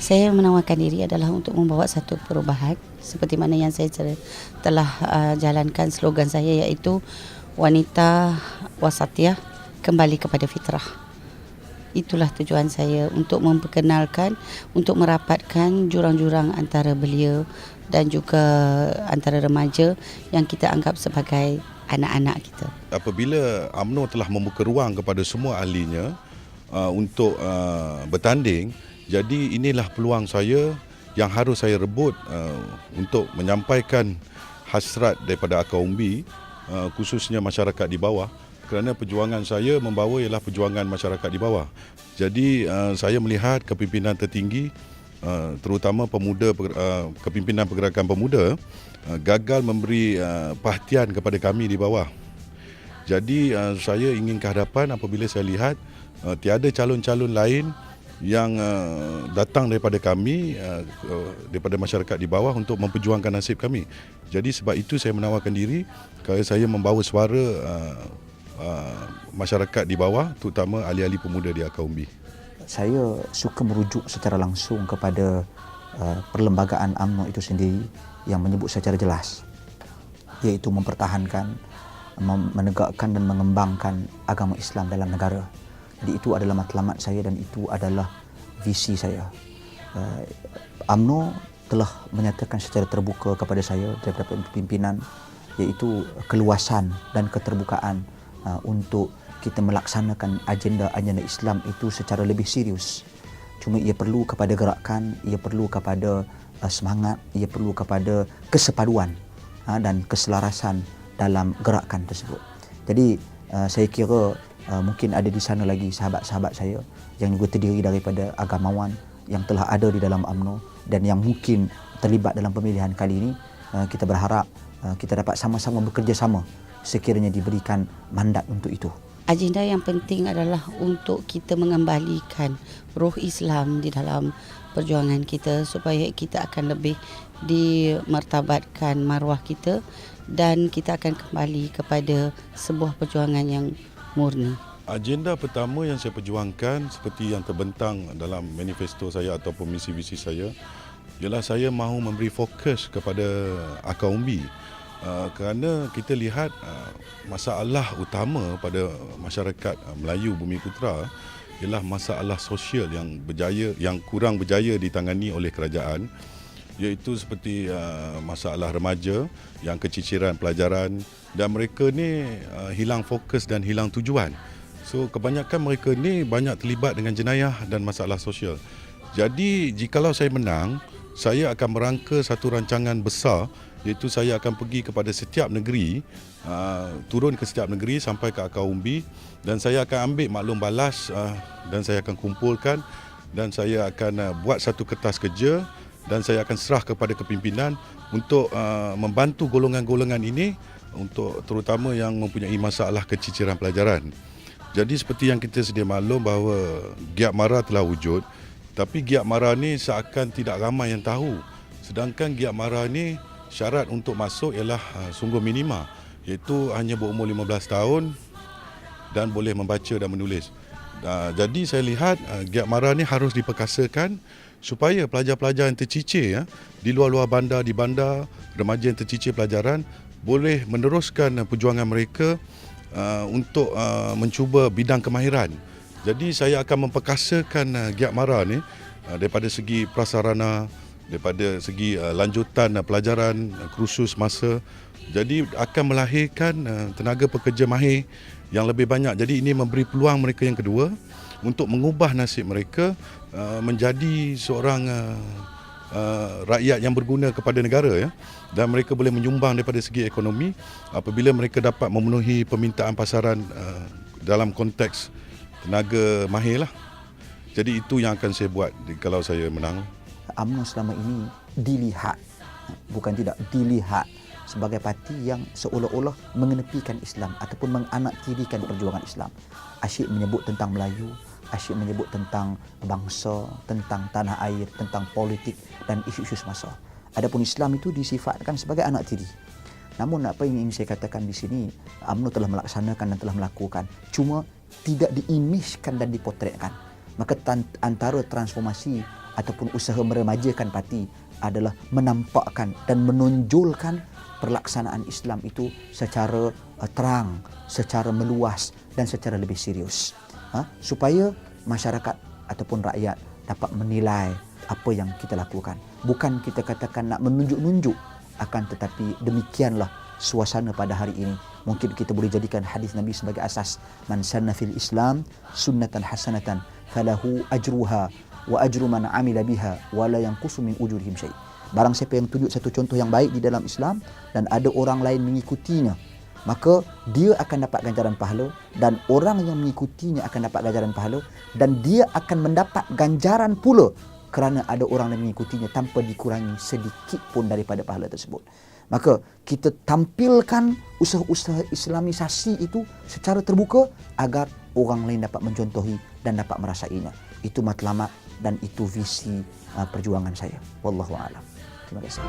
Saya menawarkan diri adalah untuk membawa satu perubahan seperti mana yang saya telah jalankan slogan saya, iaitu wanita wasatiyah kembali kepada fitrah. Itulah tujuan saya, untuk memperkenalkan, untuk merapatkan jurang-jurang antara belia dan juga antara remaja yang kita anggap sebagai anak-anak kita. Apabila UMNO telah membuka ruang kepada semua ahlinya untuk bertanding, jadi inilah peluang saya yang harus saya rebut untuk menyampaikan hasrat daripada akar umbi, khususnya masyarakat di bawah, kerana perjuangan saya membawa ialah perjuangan masyarakat di bawah. Jadi saya melihat kepimpinan tertinggi, terutama kepimpinan pergerakan pemuda, gagal memberi perhatian kepada kami di bawah. Jadi saya ingin ke hadapan apabila saya lihat tiada calon-calon lain yang datang daripada kami, daripada masyarakat di bawah untuk memperjuangkan nasib kami. Jadi sebab itu saya menawarkan diri, kalau saya membawa suara masyarakat di bawah, terutama ahli-ahli pemuda di akar umbi. Saya suka merujuk secara langsung kepada perlembagaan UMNO itu sendiri yang menyebut secara jelas, iaitu mempertahankan, menegakkan dan mengembangkan agama Islam dalam negara. Jadi itu adalah matlamat saya dan itu adalah visi saya. UMNO telah menyatakan secara terbuka kepada saya daripada pimpinan, iaitu keluasan dan keterbukaan untuk kita melaksanakan agenda-agenda Islam itu secara lebih serius. Cuma ia perlu kepada gerakan, ia perlu kepada semangat, ia perlu kepada kesepaduan dan keselarasan dalam gerakan tersebut. Jadi saya kira mungkin ada di sana lagi sahabat-sahabat saya yang juga terdiri daripada agamawan yang telah ada di dalam UMNO dan yang mungkin terlibat dalam pemilihan kali ini. Kita berharap kita dapat sama-sama bekerjasama sekiranya diberikan mandat untuk itu. Agenda yang penting adalah untuk kita mengembalikan roh Islam di dalam perjuangan kita, supaya kita akan lebih dimartabatkan maruah kita dan kita akan kembali kepada sebuah perjuangan yang murni. Agenda pertama yang saya perjuangkan seperti yang terbentang dalam manifesto saya ataupun misi-visi saya, ialah saya mahu memberi fokus kepada akar umbi. Kerana kita lihat masalah utama pada masyarakat Melayu Bumi Putera ialah masalah sosial yang kurang berjaya ditangani oleh kerajaan, iaitu seperti masalah remaja yang keciciran pelajaran dan mereka ni hilang fokus dan hilang tujuan. So kebanyakan mereka ni banyak terlibat dengan jenayah dan masalah sosial. Jadi jikalau saya menang, saya akan merangka satu rancangan besar, iaitu saya akan pergi kepada setiap negeri, turun ke setiap negeri sampai ke akar umbi, dan saya akan ambil maklum balas dan saya akan kumpulkan dan saya akan buat satu kertas kerja dan saya akan serah kepada kepimpinan untuk membantu golongan-golongan ini, untuk terutama yang mempunyai masalah keciciran pelajaran. Jadi seperti yang kita sedia maklum bahawa Giat Mara telah wujud, tapi Giat Mara ni seakan tidak ramai yang tahu. Sedangkan Giat Mara ni syarat untuk masuk ialah sungguh minima, iaitu hanya berumur 15 tahun dan boleh membaca dan menulis. Jadi saya lihat Giat Mara ni harus diperkasakan supaya pelajar-pelajar yang tercicir di luar-luar bandar, di bandar, remaja yang tercicir pelajaran boleh meneruskan perjuangan mereka untuk mencuba bidang kemahiran. Jadi saya akan memperkasakan Giat Mara ni daripada segi prasarana, daripada segi lanjutan pelajaran, kursus masa. Jadi akan melahirkan tenaga pekerja mahir yang lebih banyak. Jadi ini memberi peluang mereka yang kedua untuk mengubah nasib mereka menjadi seorang rakyat yang berguna kepada negara, dan mereka boleh menyumbang daripada segi ekonomi apabila mereka dapat memenuhi permintaan pasaran dalam konteks tenaga mahir lah. Jadi itu yang akan saya buat kalau saya menang. UMNO selama ini dilihat, bukan tidak, dilihat sebagai parti yang seolah-olah mengenepikan Islam ataupun menganaktirikan perjuangan Islam. Asyik menyebut tentang Melayu, asyik menyebut tentang bangsa, tentang tanah air, tentang politik dan isu-isu semasa. Adapun Islam itu disifatkan sebagai anak tiri. Namun apa yang ingin saya katakan di sini, UMNO telah melaksanakan dan telah melakukan, cuma tidak diimejkan dan dipotretkan. Maka antara transformasi ataupun usaha meremajakan parti adalah menampakkan dan menonjolkan pelaksanaan Islam itu secara terang, secara meluas dan secara lebih serius. Supaya masyarakat ataupun rakyat dapat menilai apa yang kita lakukan. Bukan kita katakan nak menunjuk-nunjuk, akan tetapi demikianlah suasana pada hari ini. Mungkin kita boleh jadikan hadis Nabi sebagai asas. Man sanna fil Islam sunnatan hasanatan falahu ajruha wa ajru man amila biha wa la yanqusu min ujurihim syai'. Barang siapa yang tunjuk satu contoh yang baik di dalam Islam dan ada orang lain mengikutinya, maka dia akan dapat ganjaran pahala, dan orang yang mengikutinya akan dapat ganjaran pahala, dan dia akan mendapat ganjaran pula kerana ada orang yang mengikutinya tanpa dikurangi sedikit pun daripada pahala tersebut. Maka kita tampilkan usaha-usaha Islamisasi itu secara terbuka agar orang lain dapat mencontohi dan dapat merasainya. Itu matlamat dan itu visi perjuangan saya. Wallahu a'lam. Terima kasih.